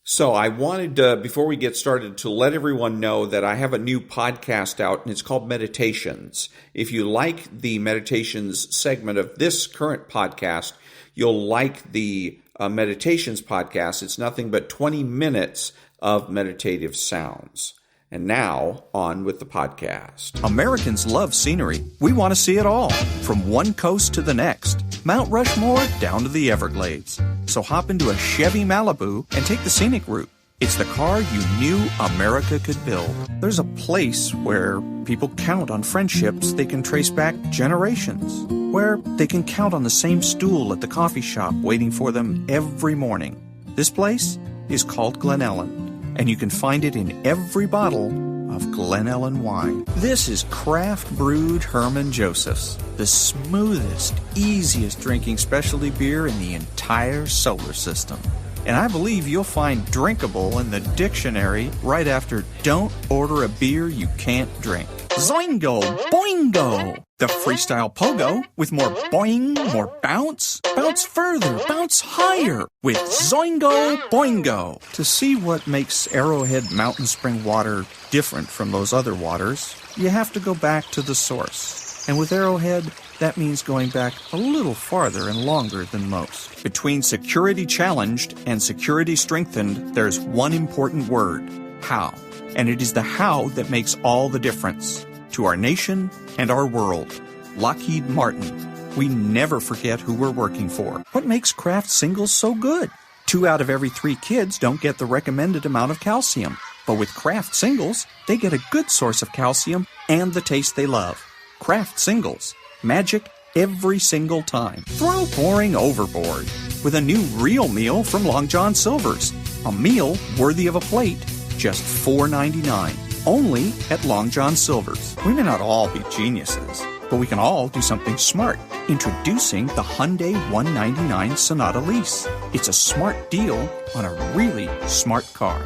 So I wanted, before we get started, to let everyone know that I have a new podcast out, and it's called Meditations. If you like the Meditations segment of this current podcast, you'll like the Meditations podcast. It's nothing but 20 minutes of meditative sounds. And now, on with the podcast. Americans love scenery. We want to see it all, from one coast to the next, Mount Rushmore down to the Everglades. So hop into a Chevy Malibu and take the scenic route. It's the car you knew America could build. There's a place where people count on friendships they can trace back generations, where they can count on the same stool at the coffee shop waiting for them every morning. This place is called Glen Ellen, and you can find it in every bottle of Glen Ellen wine. This is craft brewed Herman Joseph's, the smoothest, easiest drinking specialty beer in the entire solar system. And I believe you'll find drinkable in the dictionary right after don't order a beer you can't drink. Zoingo! Boingo! The freestyle pogo with more boing, more bounce. Bounce further, bounce higher with Zoingo Boingo. To see what makes Arrowhead Mountain Spring water different from those other waters, you have to go back to the source. And with Arrowhead, that means going back a little farther and longer than most. Between security challenged and security strengthened, there's one important word: how. And it is the how that makes all the difference to our nation and our world. Lockheed Martin. We never forget who we're working for. What makes Kraft singles so good? 2 out of every 3 kids don't get the recommended amount of calcium. But with Kraft singles, they get a good source of calcium and the taste they love. Kraft singles. Magic every single time. Throw boring overboard with a new real meal from Long John Silver's. A meal worthy of a plate, just $4.99. Only at Long John Silver's. We may not all be geniuses, but we can all do something smart. Introducing the Hyundai 199 Sonata Lease. It's a smart deal on a really smart car.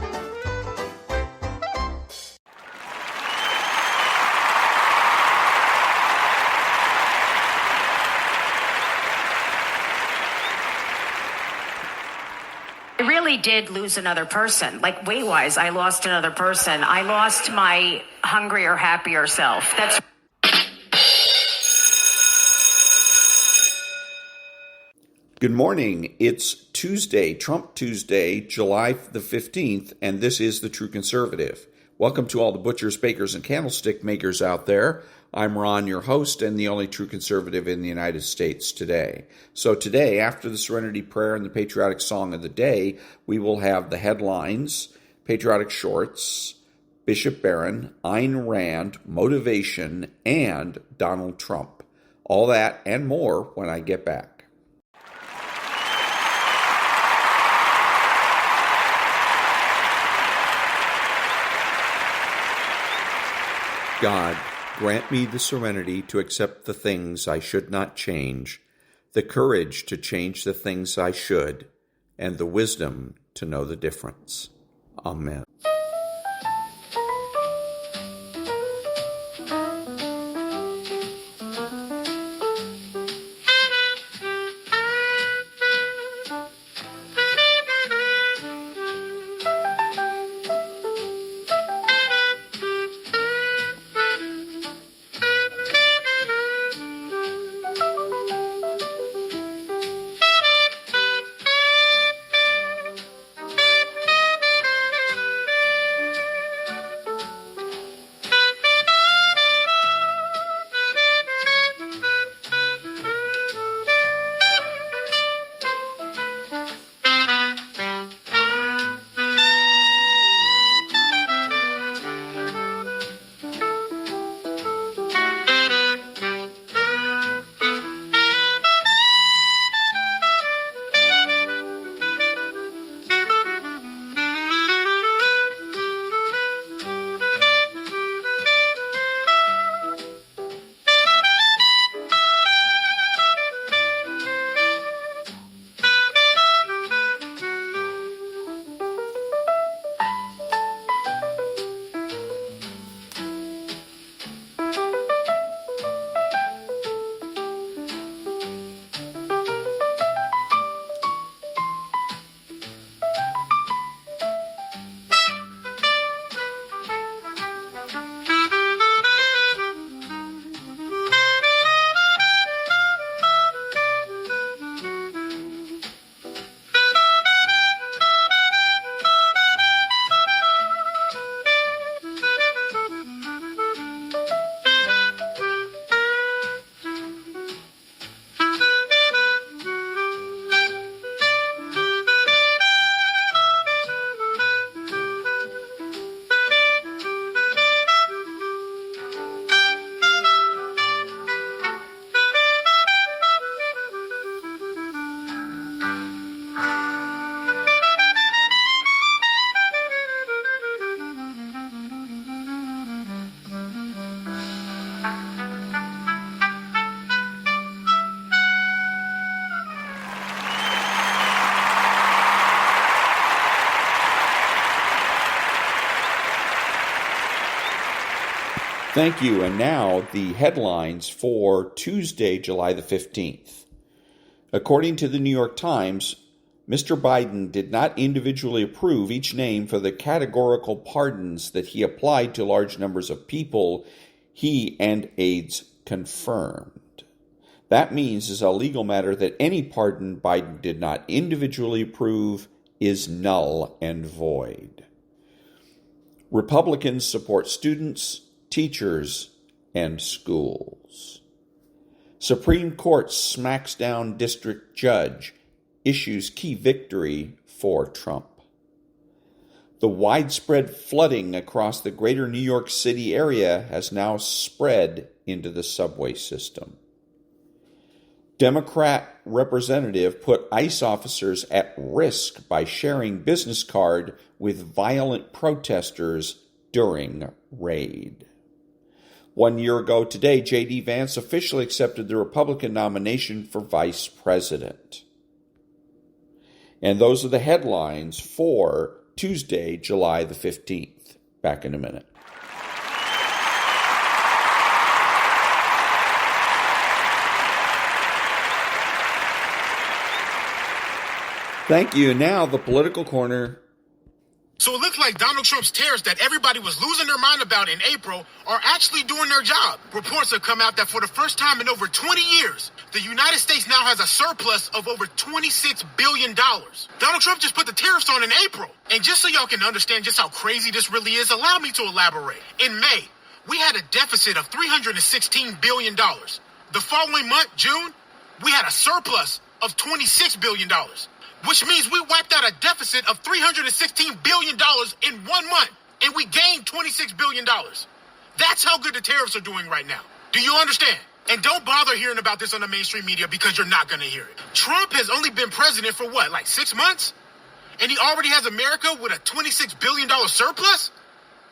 I really did lose another person. Like, weight-wise, I lost another person. I lost my hungrier, happier self. That's... Good morning. It's Tuesday, Trump Tuesday, July the 15th, and this is The True Conservative. Welcome to all the butchers, bakers, and candlestick makers out there. I'm Ron, your host, and the only true conservative in the United States today. So today, after the Serenity Prayer and the patriotic song of the day, we will have the headlines, patriotic shorts, Bishop Barron, Ayn Rand, motivation, and Donald Trump. All that and more when I get back. God, grant me the serenity to accept the things I should not change, the courage to change the things I should, and the wisdom to know the difference. Amen. Thank you. And now the headlines for Tuesday, July the 15th. According to the New York Times, Mr. Biden did not individually approve each name for the categorical pardons that he applied to large numbers of people he and aides confirmed. That means, as a legal matter, that any pardon Biden did not individually approve is null and void. Republicans support students, teachers, and schools. Supreme Court smacks down district judge, issues key victory for Trump. The widespread flooding across the greater New York City area has now spread into the subway system. Democrat representative put ICE officers at risk by sharing business card with violent protesters during raid. 1 year ago today, J.D. Vance officially accepted the Republican nomination for vice president. And those are the headlines for Tuesday, July the 15th. Back in a minute. Thank you. Now, the political corner. So it looks like Donald Trump's tariffs that everybody was losing their mind about in April are actually doing their job. Reports have come out that for the first time in over 20 years, the United States now has a surplus of over $26 billion. Donald Trump just put the tariffs on in April. And just so y'all can understand just how crazy this really is, allow me to elaborate. In May, we had a deficit of $316 billion. The following month, June, we had a surplus of $26 billion. Which means we wiped out a deficit of $316 billion in 1 month, and we gained $26 billion. That's how good the tariffs are doing right now. Do you understand? And don't bother hearing about this on the mainstream media because you're not going to hear it. Trump has only been president for what, like 6 months? And he already has America with a $26 billion surplus?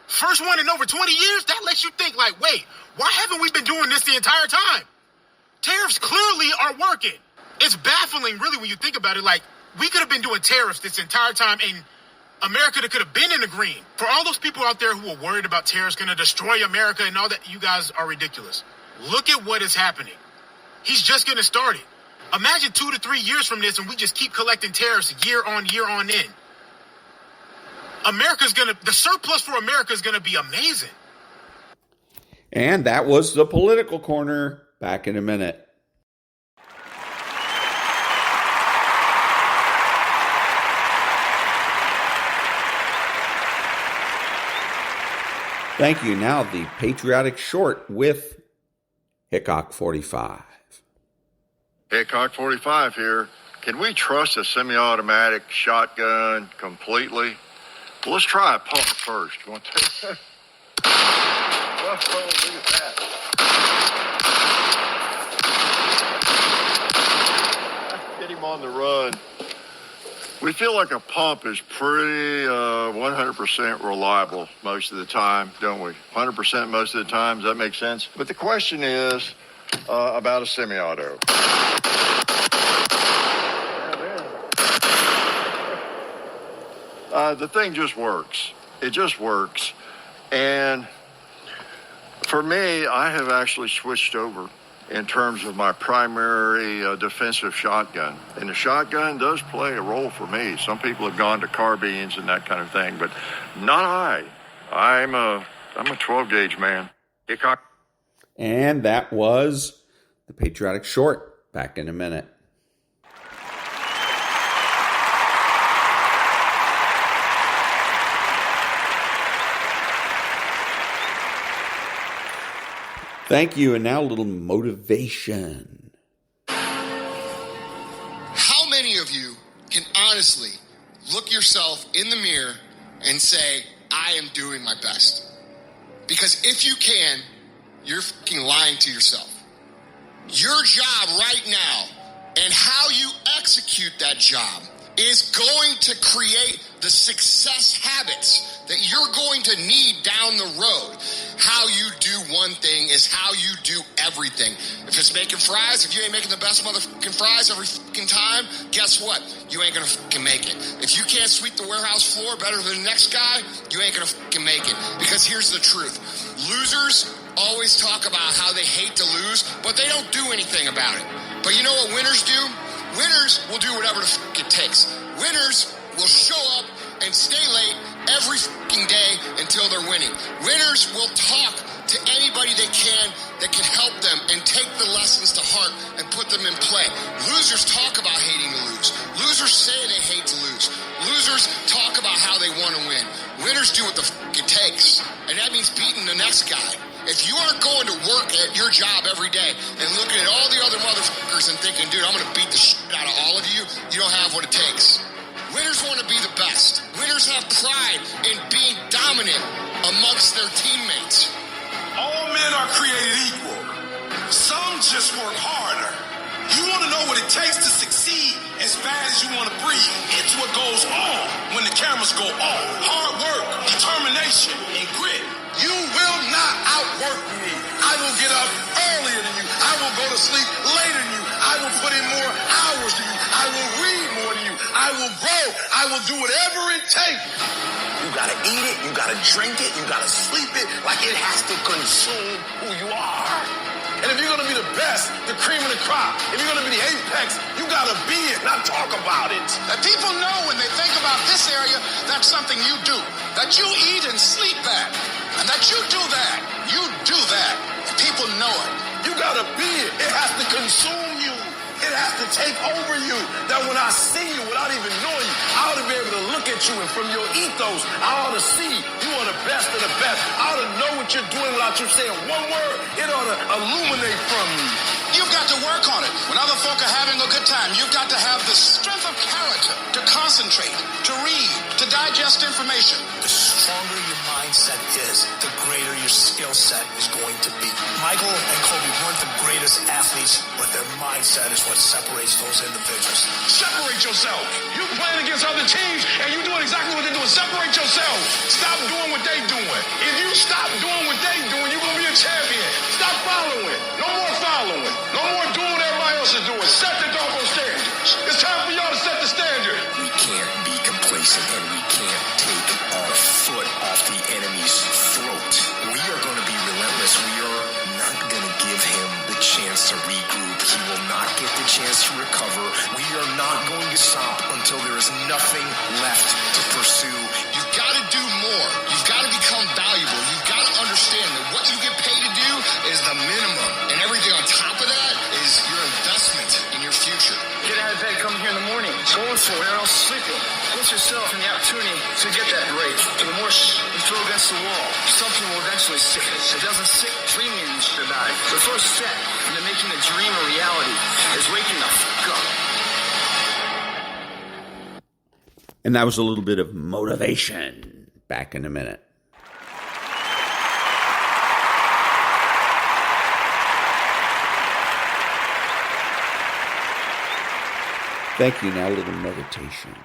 First one in over 20 years? That lets you think like, wait, why haven't we been doing this the entire time? Tariffs clearly are working. It's baffling, really, when you think about it. Like, we could have been doing tariffs this entire time, and America could have been in the green. For all those people out there who are worried about tariffs going to destroy America and all that, you guys are ridiculous. Look at what is happening. He's just getting started. Imagine 2 to 3 years from this, and we just keep collecting tariffs year on end. The surplus for America is going to be amazing. And that was the political corner. Back in a minute. Thank you. Now the patriotic short with Hickok 45. Hickok 45 here. Can we trust a semi-automatic shotgun completely? Well, let's try a pump first. You want to? Whoa, look at that. Get him on the run. We feel like a pump is pretty 100% reliable most of the time, don't we? 100% most of the time, does that make sense? But the question is about a semi-auto. The thing just works. It just works. And for me, I have actually switched over in terms of my primary defensive shotgun. And the shotgun does play a role for me. Some people have gone to carbines and that kind of thing, but not I. I'm a 12-gauge man. Hickok. And that was the patriotic short. Back in a minute. Thank you. And now a little motivation. How many of you can honestly look yourself in the mirror and say, I am doing my best? Because if you can, you're fucking lying to yourself. Your job right now and how you execute that job is going to create the success habits that you're going to need down the road. How you do one thing is how you do everything. If it's making fries, if you ain't making the best motherfucking fries every fucking time, guess what? You ain't gonna fucking make it. If you can't sweep the warehouse floor better than the next guy, you ain't gonna fucking make it. Because here's the truth. Losers always talk about how they hate to lose, but they don't do anything about it. But you know what winners do? Winners will do whatever the fuck it takes. Winners will show up and stay late every fucking day until they're winning. Winners will talk to anybody they can that can help them and take the lessons to heart and put them in play. Losers talk about hating to lose. Losers say they hate to lose. Losers talk about how they want to win. Winners do what the fuck it takes. And that means beating the next guy. If you aren't going to work at your job every day and looking at all the other motherfuckers and thinking, dude, I'm going to beat the shit out of all of you, you don't have what it takes. Winners want to be the best. Winners have pride in being dominant amongst their teammates. All men are created equal. Some just work harder. You want to know what it takes to succeed as bad as you want to breathe. It's what goes on when the cameras go off. Hard work, determination, and grit. You will not outwork me. I will get up earlier than you. I will go to sleep later than you. I will put in more hours than you. I will read more than you. I will grow. I will do whatever it takes. You gotta eat it. You gotta drink it. You gotta sleep it. Like it has to consume who you are. And if you're gonna be the best, the cream of the crop, if you're gonna be the apex, you gotta be it, not talk about it. That people know when they think about this area, that's something you do. That you eat and sleep that. And that you do that. You do that. People know it. You gotta be it. It has to consume you. It has to take over you. That when I see you without even knowing you, I ought to be able to look at you, and from your ethos, I ought to see you are the best of the best. I ought to know what you're doing without you saying one word. It ought to illuminate from you. You've got to work on it. When other folk are having a good time, you've got to have the strength of character to concentrate, to read, to digest information. The stronger your mindset is, the greater your skill set is going to be. Michael and Kobe weren't the greatest athletes, but their mindset is what separates those individuals. Separate yourself. You playing against other teams, and you doing exactly what they're doing. Separate yourself. Stop doing what they're doing. If you stop doing what they're doing, you're going to be a champion. Stop following. No more following. No more doing what everybody else is doing. Set the doggone standards. It's time for y'all to set the standard. We can't be complacent, and we can't take our foot off the enemy's throat. We are going to be relentless. We are not going to give him the chance to regroup. He will not get the chance to recover. We are not going to stop until there is nothing left to pursue. You've got to do more. You've got to become valuable. You've got to understand that what you get paid to do is the minimum. And everything on top of that is your investment in your future. Get out of bed, come here in the morning. Going for it, or else sleeping. Put yourself in the opportunity to get that break. The more you throw against the wall, something will eventually stick. If it doesn't stick, dreaming about it. The first step into making a dream a reality is waking the fuck up. And that was a little bit of motivation. Back in a minute. Thank you. Now a little meditation.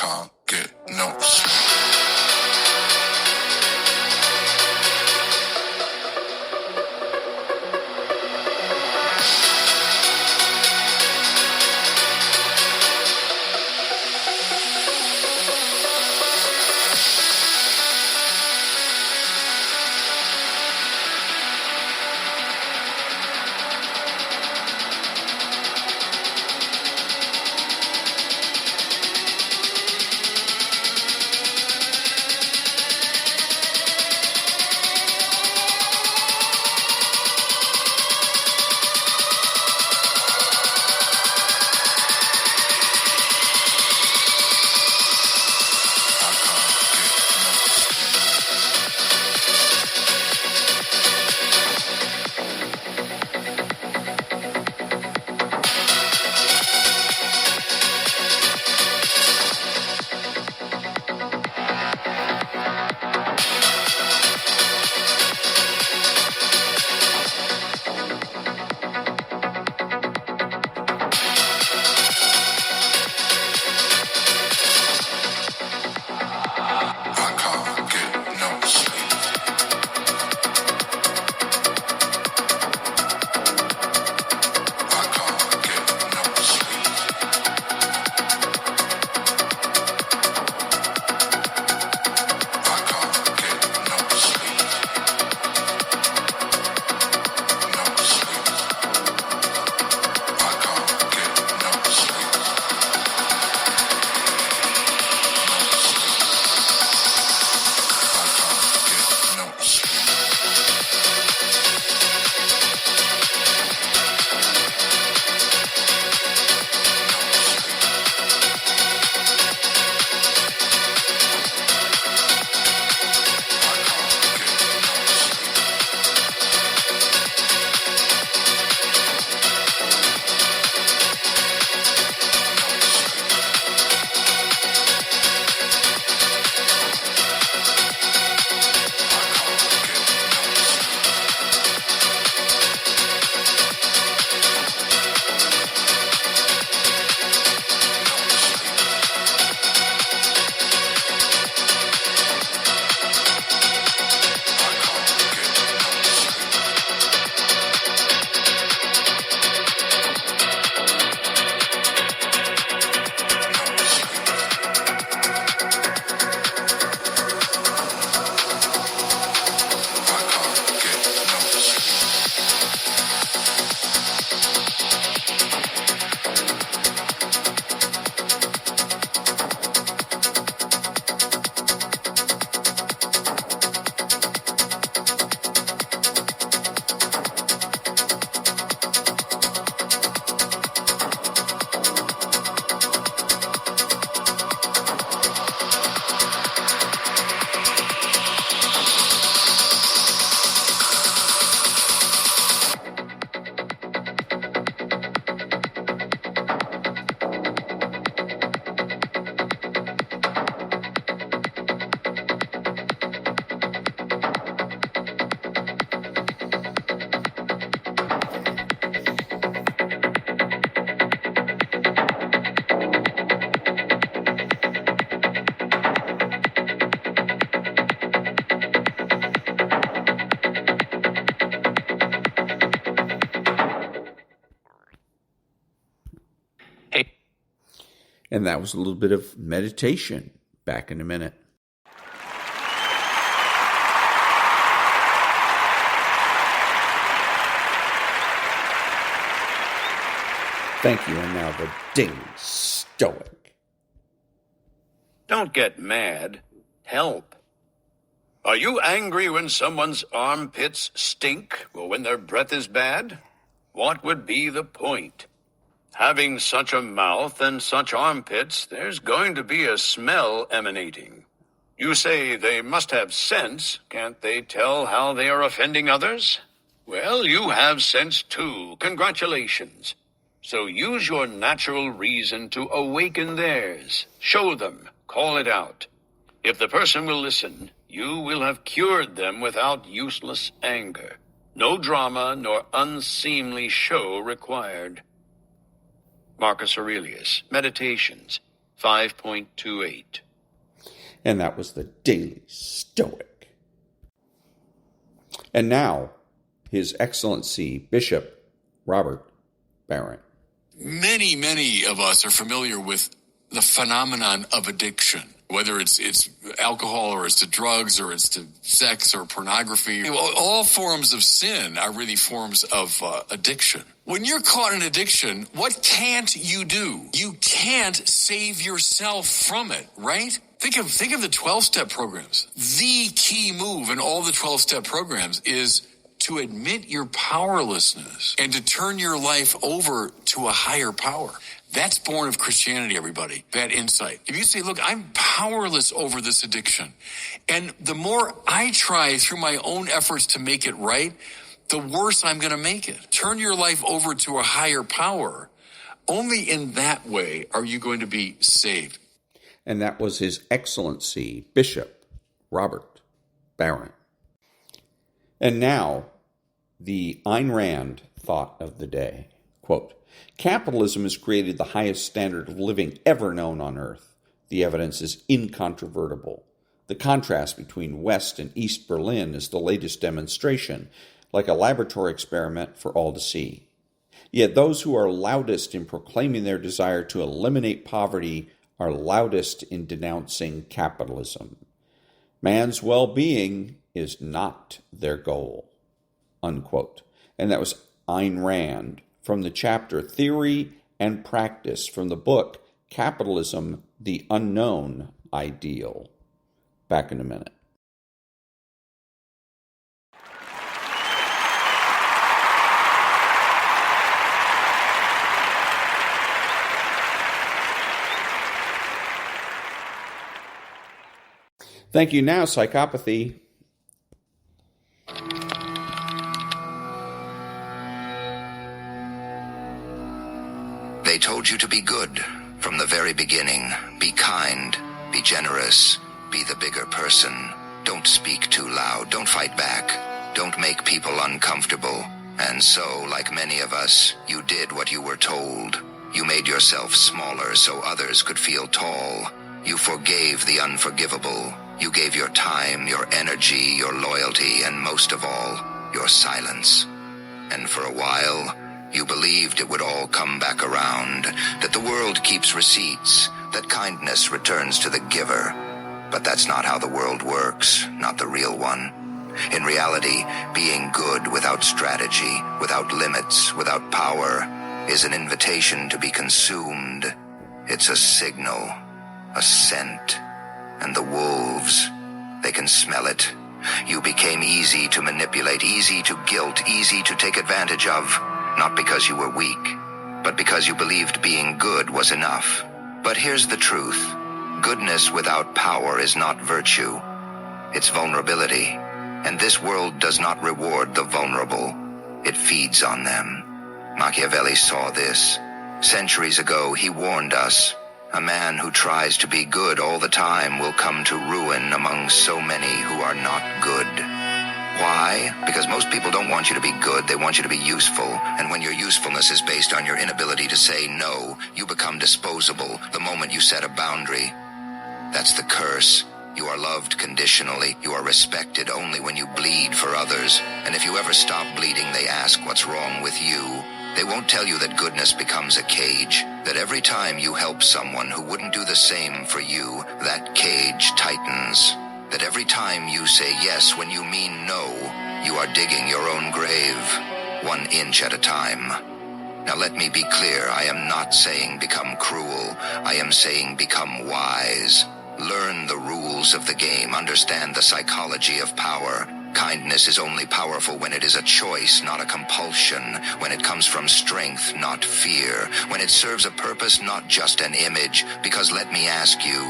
can't get no sleep. And that was a little bit of meditation. Back in a minute. Thank you. And now the ding Stoic. Don't get mad. Help. Are you angry when someone's armpits stink or when their breath is bad? What would be the point? Having such a mouth and such armpits, there's going to be a smell emanating. You say they must have sense. Can't they tell how they are offending others? Well, you have sense too. Congratulations. So use your natural reason to awaken theirs. Show them. Call it out. If the person will listen, you will have cured them without useless anger. No drama nor unseemly show required. Marcus Aurelius, Meditations. 5.28. And that was the Daily Stoic. And now, His Excellency Bishop Robert Barron. Many of us are familiar with the phenomenon of addiction, whether it's alcohol or it's to drugs or it's to sex or pornography. All forms of sin are really forms of addiction. When you're caught in addiction, what can't you do? You can't save yourself from it, right? Think of the 12-step programs. The key move in all the 12-step programs is to admit your powerlessness and to turn your life over to a higher power. That's born of Christianity, everybody, that insight. If you say, look, I'm powerless over this addiction, and the more I try through my own efforts to make it right, the worse I'm going to make it. Turn your life over to a higher power. Only in that way are you going to be saved. And that was His Excellency Bishop Robert Barron. And now, the Ayn Rand thought of the day. Quote, capitalism has created the highest standard of living ever known on earth. The evidence is incontrovertible. The contrast between West and East Berlin is the latest demonstration, like a laboratory experiment for all to see. Yet those who are loudest in proclaiming their desire to eliminate poverty are loudest in denouncing capitalism. Man's well-being is not their goal. Unquote. And that was Ayn Rand from the chapter Theory and Practice from the book Capitalism, the Unknown Ideal. Back in a minute. Thank you now, psychopathy. They told you to be good from the very beginning. Be kind, be generous, be the bigger person. Don't speak too loud, don't fight back, don't make people uncomfortable. And so, like many of us, you did what you were told. You made yourself smaller so others could feel tall. You forgave the unforgivable. You gave your time, your energy, your loyalty, and most of all, your silence. And for a while, you believed it would all come back around, that the world keeps receipts, that kindness returns to the giver. But that's not how the world works, not the real one. In reality, being good without strategy, without limits, without power, is an invitation to be consumed. It's a signal, a scent. And the wolves, they can smell it. You became easy to manipulate, easy to guilt, easy to take advantage of. Not because you were weak, but because you believed being good was enough. But here's the truth. Goodness without power is not virtue. It's vulnerability. And this world does not reward the vulnerable. It feeds on them. Machiavelli saw this. Centuries ago, he warned us. A man who tries to be good all the time will come to ruin among so many who are not good. Why? Because most people don't want you to be good, they want you to be useful. And when your usefulness is based on your inability to say no, you become disposable the moment you set a boundary. That's the curse. You are loved conditionally. You are respected only when you bleed for others. And if you ever stop bleeding, they ask what's wrong with you. They won't tell you that goodness becomes a cage, that every time you help someone who wouldn't do the same for you, that cage tightens, that every time you say yes when you mean no, you are digging your own grave, 1 inch at a time. Now let me be clear, I am not saying become cruel, I am saying become wise. Learn the rules of the game, understand the psychology of power. Kindness is only powerful when it is a choice, not a compulsion, when it comes from strength, not fear, when it serves a purpose, not just an image. Because let me ask you,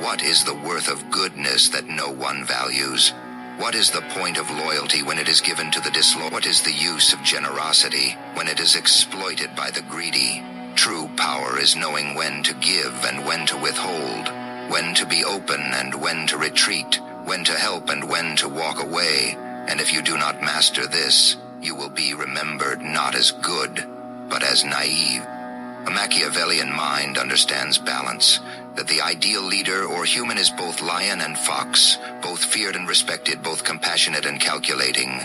what is the worth of goodness that no one values? What is the point of loyalty when it is given to the disloyal? What is the use of generosity when it is exploited by the greedy? True power is knowing when to give and when to withhold, when to be open and when to retreat, when to help and when to walk away. And if you do not master this, you will be remembered not as good, but as naive. A Machiavellian mind understands balance, that the ideal leader or human is both lion and fox, both feared and respected, both compassionate and calculating.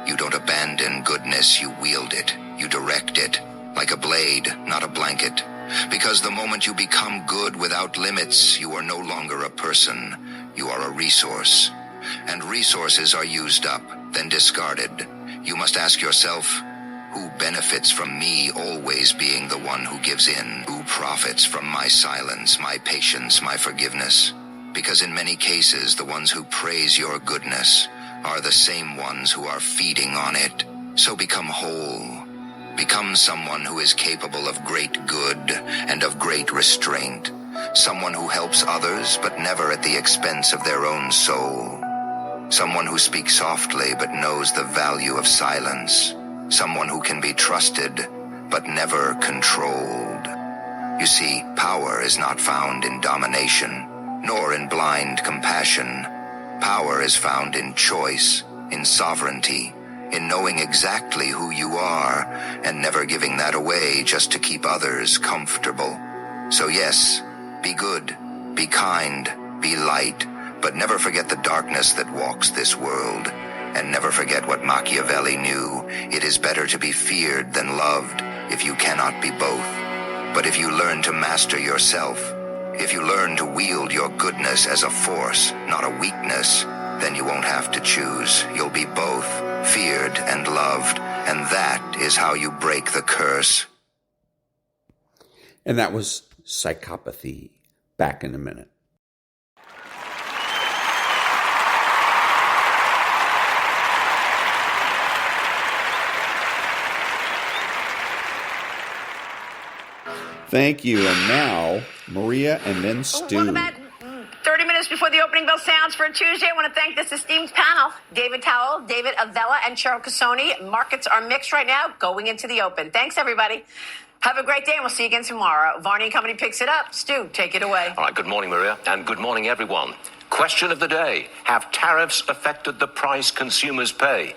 You don't abandon goodness, you wield it, you direct it, like a blade, not a blanket. Because the moment you become good without limits, you are no longer a person, you are a resource. And resources are used up, then discarded. You must ask yourself, who benefits from me always being the one who gives in? Who profits from my silence, my patience, my forgiveness? Because in many cases, the ones who praise your goodness are the same ones who are feeding on it. So become whole. Become someone who is capable of great good and of great restraint. Someone who helps others, but never at the expense of their own soul. Someone who speaks softly, but knows the value of silence. Someone who can be trusted, but never controlled. You see, power is not found in domination, nor in blind compassion. Power is found in choice, in sovereignty, in knowing exactly who you are, and never giving that away just to keep others comfortable. So yes, be good, be kind, be light, but never forget the darkness that walks this world. And never forget what Machiavelli knew. It is better to be feared than loved if you cannot be both. But if you learn to master yourself, if you learn to wield your goodness as a force, not a weakness, then you won't have to choose. You'll be both, feared and loved, and that is how you break the curse. And that was Psychopathy. Back in a minute. Thank you. And now, Maria and then Stu. Welcome back. 30 minutes before the opening bell sounds for a Tuesday, I want to thank this esteemed panel. David Towell, David Avella, and Cheryl Cassoni. Markets are mixed right now, going into the open. Thanks, everybody. Have a great day, and we'll see you again tomorrow. Varney and Company picks it up. Stu, take it away. All right, good morning, Maria, and good morning, everyone. Question of the day. Have tariffs affected the price consumers pay?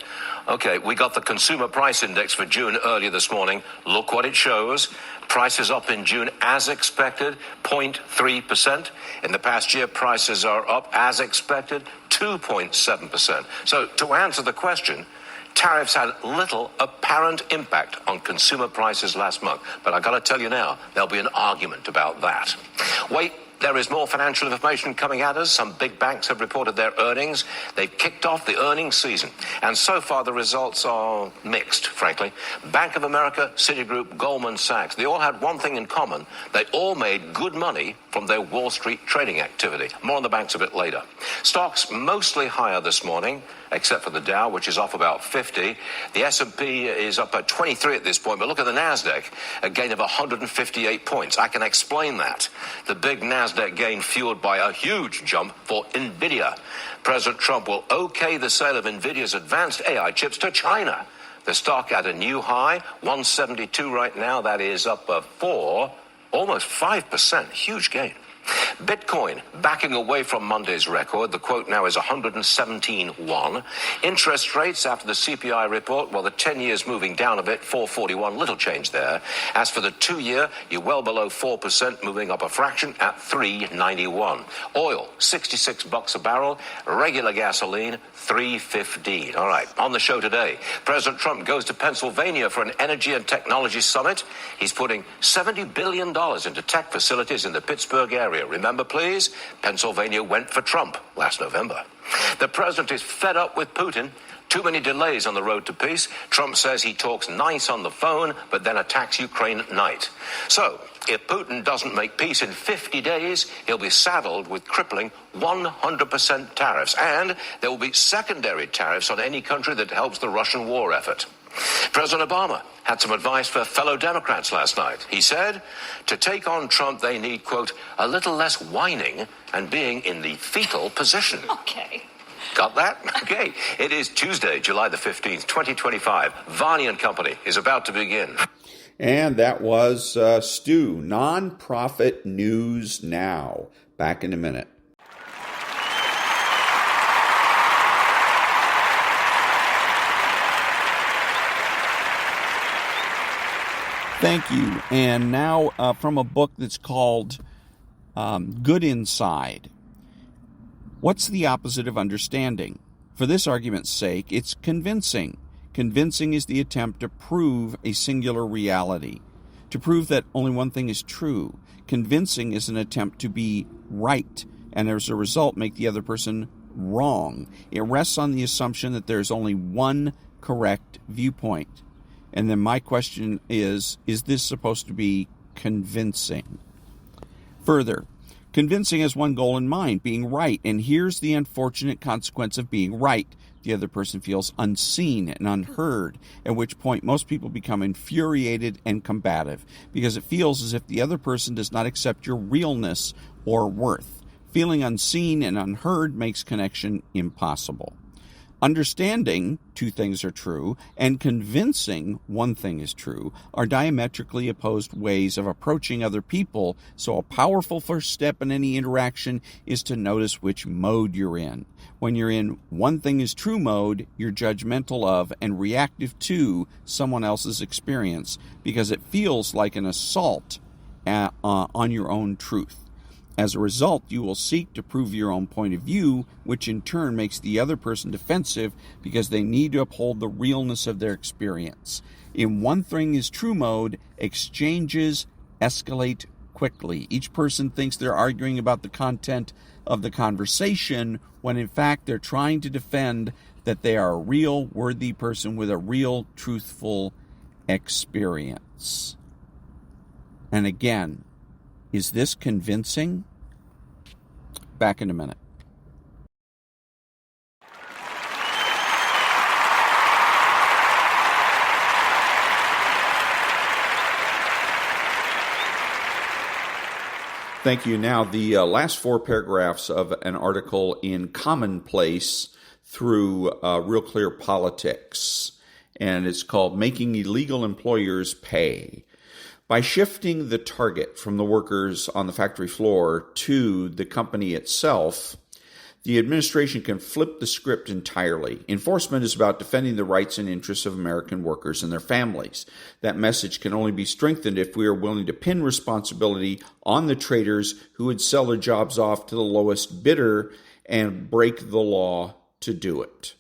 Okay, we got the Consumer Price Index for June earlier this morning. Look what it shows. Prices up in June as expected, 0.3%. In the past year, prices are up as expected, 2.7%. So to answer the question, tariffs had little apparent impact on consumer prices last month. But I got to tell you now, there'll be an argument about that. Wait. There is more financial information coming at us. Some big banks have reported their earnings. They've kicked off the earnings season. And so far, the results are mixed, frankly. Bank of America, Citigroup, Goldman Sachs, they all had one thing in common. They all made good money from their Wall Street trading activity. More on the banks a bit later. Stocks mostly higher this morning, except for the Dow, which is off about 50. The S&P is up at 23 at this point, but look at the NASDAQ, a gain of 158 points. I can explain that. The big NASDAQ gain fueled by a huge jump for NVIDIA. President Trump will okay the sale of NVIDIA's advanced AI chips to China. The stock at a new high, 172 right now. That is up almost 5%. Huge gain. Bitcoin backing away from Monday's record. The quote now is 117.1. Interest rates after the CPI report, well, the 10 years moving down a bit, 441, little change there. As for the 2-year, you're well below 4%, moving up a fraction at 391. Oil, $66 a barrel. Regular gasoline, $3.15. All right, on the show today, President Trump goes to Pennsylvania for an energy and technology summit. He's putting $70 billion into tech facilities in the Pittsburgh area. Remember, please, Pennsylvania went for Trump last November. The president is fed up with Putin. Too many delays on the road to peace. Trump says he talks nice on the phone, but then attacks Ukraine at night. So, if Putin doesn't make peace in 50 days, he'll be saddled with crippling 100% tariffs. And there will be secondary tariffs on any country that helps the Russian war effort. President Obama had some advice for fellow Democrats last night. He said, to take on Trump, they need, quote, a little less whining and being in the fetal position. Okay. Got that? Okay. It is Tuesday, July the 15th, 2025. Varney and Company is about to begin. And that was Stu, Nonprofit News Now. Back in a minute. Thank you. And now from a book that's called Good Inside. What's the opposite of understanding? For this argument's sake, it's convincing. Convincing is the attempt to prove a singular reality, to prove that only one thing is true. Convincing is an attempt to be right, and as a result make the other person wrong. It rests on the assumption that there's only one correct viewpoint. And then my question is this supposed to be convincing? Further, convincing has one goal in mind, being right. And here's the unfortunate consequence of being right. The other person feels unseen and unheard, at which point most people become infuriated and combative, because it feels as if the other person does not accept your realness or worth. Feeling unseen and unheard makes connection impossible. Understanding two things are true and convincing one thing is true are diametrically opposed ways of approaching other people, so a powerful first step in any interaction is to notice which mode you're in. When you're in one thing is true mode, you're judgmental of and reactive to someone else's experience because it feels like an assault on your own truth. As a result, you will seek to prove your own point of view, which in turn makes the other person defensive because they need to uphold the realness of their experience. In one thing is true mode, exchanges escalate quickly. Each person thinks they're arguing about the content of the conversation when in fact they're trying to defend that they are a real, worthy person with a real, truthful experience. And again, is this convincing? Back in a minute. Thank you. Now, the last four paragraphs of an article in Commonplace through Real Clear Politics, and it's called Making Illegal Employers Pay. By shifting the target from the workers on the factory floor to the company itself, the administration can flip the script entirely. Enforcement is about defending the rights and interests of American workers and their families. That message can only be strengthened if we are willing to pin responsibility on the traders who would sell their jobs off to the lowest bidder and break the law to do it.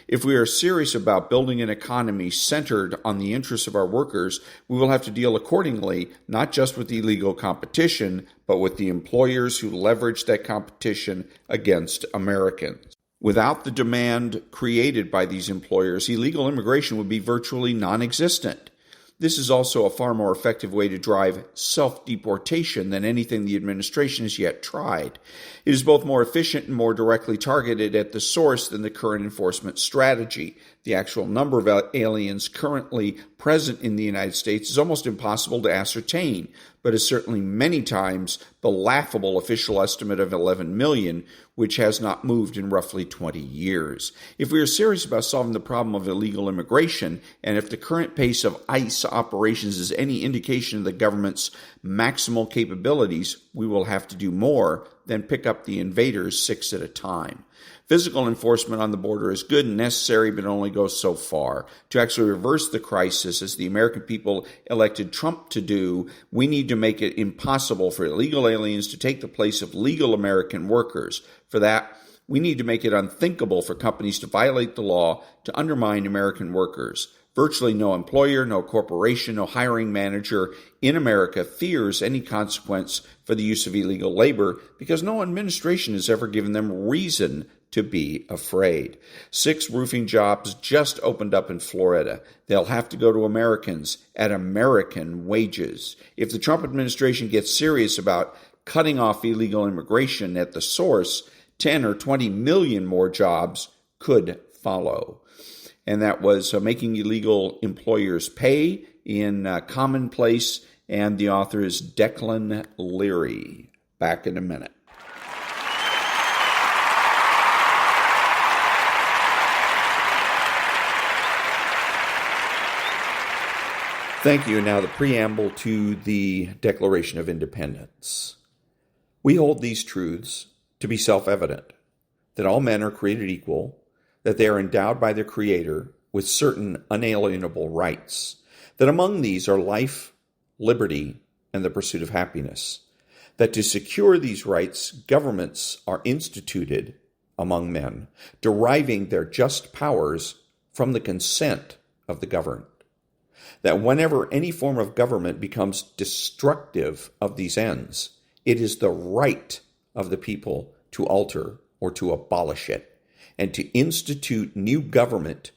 If we are serious about building an economy centered on the interests of our workers, we will have to deal accordingly, not just with illegal competition, but with the employers who leverage that competition against Americans. Without the demand created by these employers, illegal immigration would be virtually non-existent. This is also a far more effective way to drive self-deportation than anything the administration has yet tried. It is both more efficient and more directly targeted at the source than the current enforcement strategy. The actual number of aliens currently present in the United States is almost impossible to ascertain, but is certainly many times the laughable official estimate of 11 million, which has not moved in roughly 20 years. If we are serious about solving the problem of illegal immigration, and if the current pace of ICE operations is any indication of the government's maximal capabilities, we will have to do more than pick up the invaders 6 at a time. Physical enforcement on the border is good and necessary, but only goes so far. To actually reverse the crisis, as the American people elected Trump to do, we need to make it impossible for illegal aliens to take the place of legal American workers. For that, we need to make it unthinkable for companies to violate the law to undermine American workers. Virtually no employer, no corporation, no hiring manager in America fears any consequence for the use of illegal labor because no administration has ever given them reason to be afraid. 6 roofing jobs just opened up in Florida. They'll have to go to Americans at American wages. If the Trump administration gets serious about cutting off illegal immigration at the source, 10 or 20 million more jobs could follow. And that was Making Illegal Employers Pay in Commonplace, and the author is Declan Leary. Back in a minute. Thank you. Now the preamble to the Declaration of Independence. We hold these truths to be self-evident, that all men are created equal, that they are endowed by their Creator with certain unalienable rights, that among these are life, liberty, and the pursuit of happiness, that to secure these rights, governments are instituted among men, deriving their just powers from the consent of the governed, that whenever any form of government becomes destructive of these ends, it is the right of the people to alter or to abolish it, and to institute new government,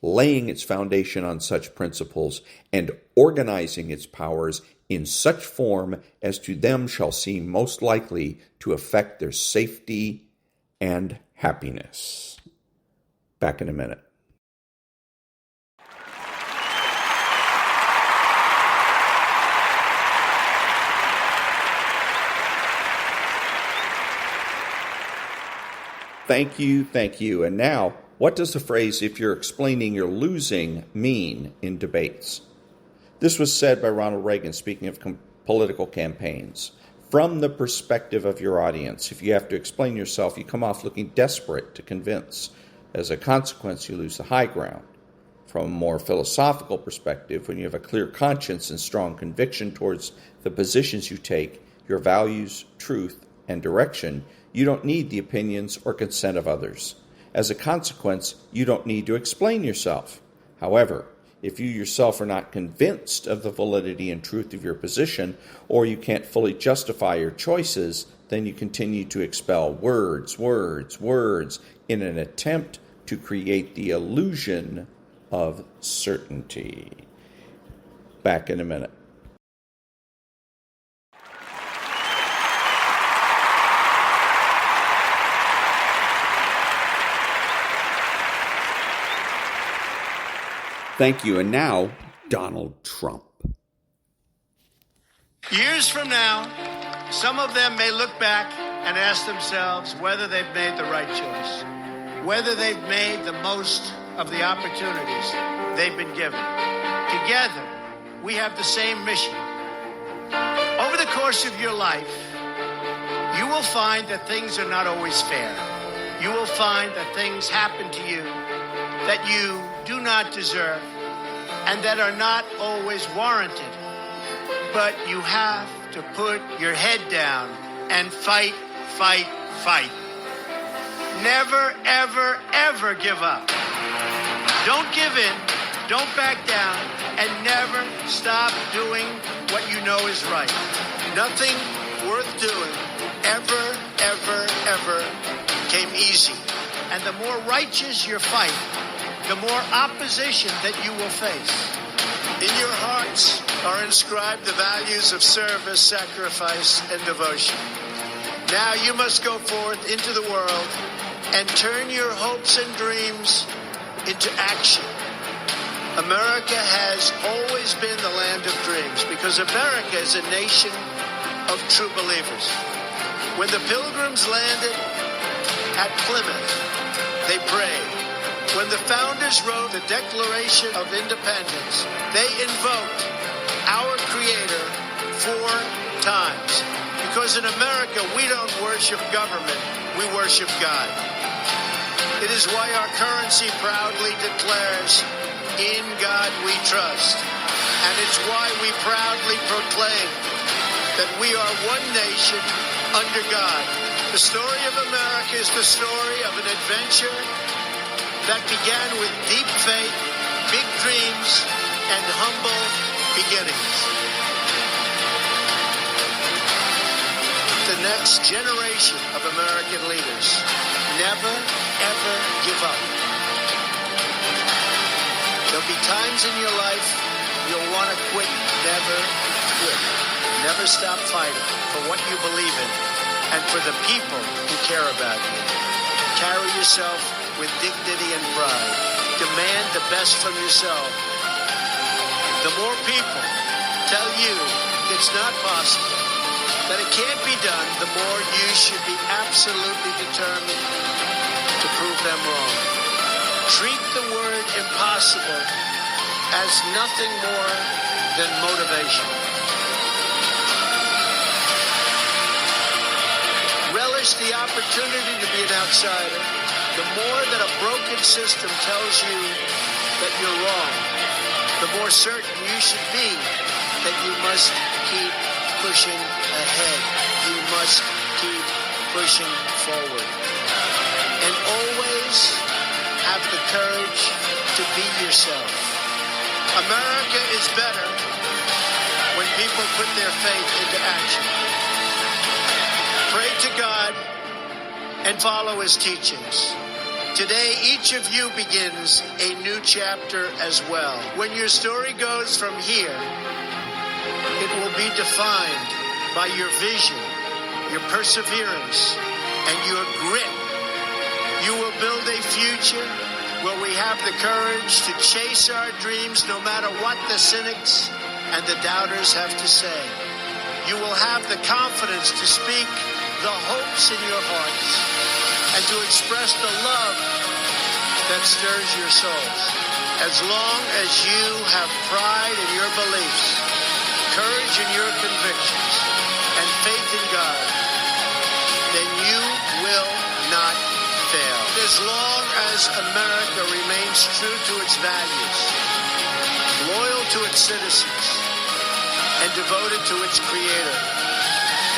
laying its foundation on such principles and organizing its powers in such form as to them shall seem most likely to affect their safety and happiness. Back in a minute. Thank you. And now, what does the phrase, if you're explaining you're losing, mean in debates? This was said by Ronald Reagan, speaking of political campaigns. From the perspective of your audience, if you have to explain yourself, you come off looking desperate to convince. As a consequence, you lose the high ground. From a more philosophical perspective, when you have a clear conscience and strong conviction towards the positions you take, your values, truth, and direction, you don't need the opinions or consent of others. As a consequence, you don't need to explain yourself. However, if you yourself are not convinced of the validity and truth of your position, or you can't fully justify your choices, then you continue to expel words in an attempt to create the illusion of certainty. Back in a minute. Thank you. And now, Donald Trump. Years from now, some of them may look back and ask themselves whether they've made the right choice, whether they've made the most of the opportunities they've been given. Together, we have the same mission. Over the course of your life, you will find that things are not always fair. You will find that things happen to you that you do not deserve and that are not always warranted. But you have to put your head down and fight. Never, ever, ever give up. Don't give in, don't back down, and never stop doing what you know is right. Nothing worth doing ever came easy. And the more righteous your fight, the more opposition that you will face. In your hearts are inscribed the values of service, sacrifice, and devotion. Now you must go forth into the world and turn your hopes and dreams into action. America has always been the land of dreams because America is a nation of true believers. When the Pilgrims landed at Plymouth, they prayed. When the founders wrote the Declaration of Independence, they invoked our Creator 4 times. Because in America, we don't worship government, we worship God. It is why our currency proudly declares, "In God we trust." And it's why we proudly proclaim that we are one nation under God. The story of America is the story of an adventure that began with deep faith, big dreams, and humble beginnings. The next generation of American leaders never, ever give up. There'll be times in your life you'll want to quit. Never quit. Never stop fighting for what you believe in and for the people who care about you. Carry yourself with dignity and pride. Demand the best from yourself. The more people tell you it's not possible, that it can't be done, the more you should be absolutely determined to prove them wrong. Treat the word impossible as nothing more than motivation. Relish the opportunity to be an outsider. The more that a broken system tells you that you're wrong, the more certain you should be that you must keep pushing ahead. You must keep pushing forward. And always have the courage to be yourself. America is better when people put their faith into action. Pray to God and follow his teachings. Today, each of you begins a new chapter as well. When your story goes from here, it will be defined by your vision, your perseverance, and your grit. You will build a future where we have the courage to chase our dreams no matter what the cynics and the doubters have to say. You will have the confidence to speak the hopes in your hearts and to express the love that stirs your souls. As long as you have pride in your beliefs, courage in your convictions, and faith in God, then you will not fail. As long as America remains true to its values, loyal to its citizens, and devoted to its Creator,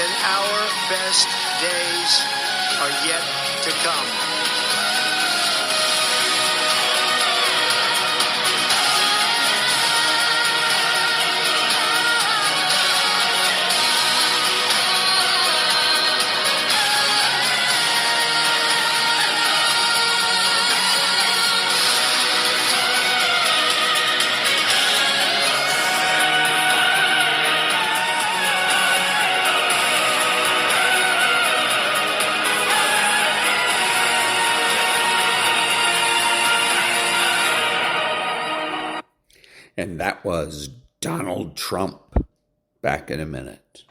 then our best days are yet to come. And that was Donald Trump. Back in a minute.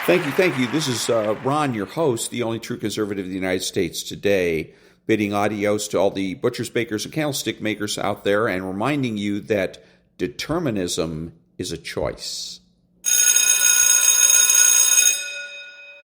Thank you. This is Ron, your host, the only true conservative of the United States today, bidding adios to all the butchers, bakers, and candlestick makers out there and reminding you that determinism is a choice.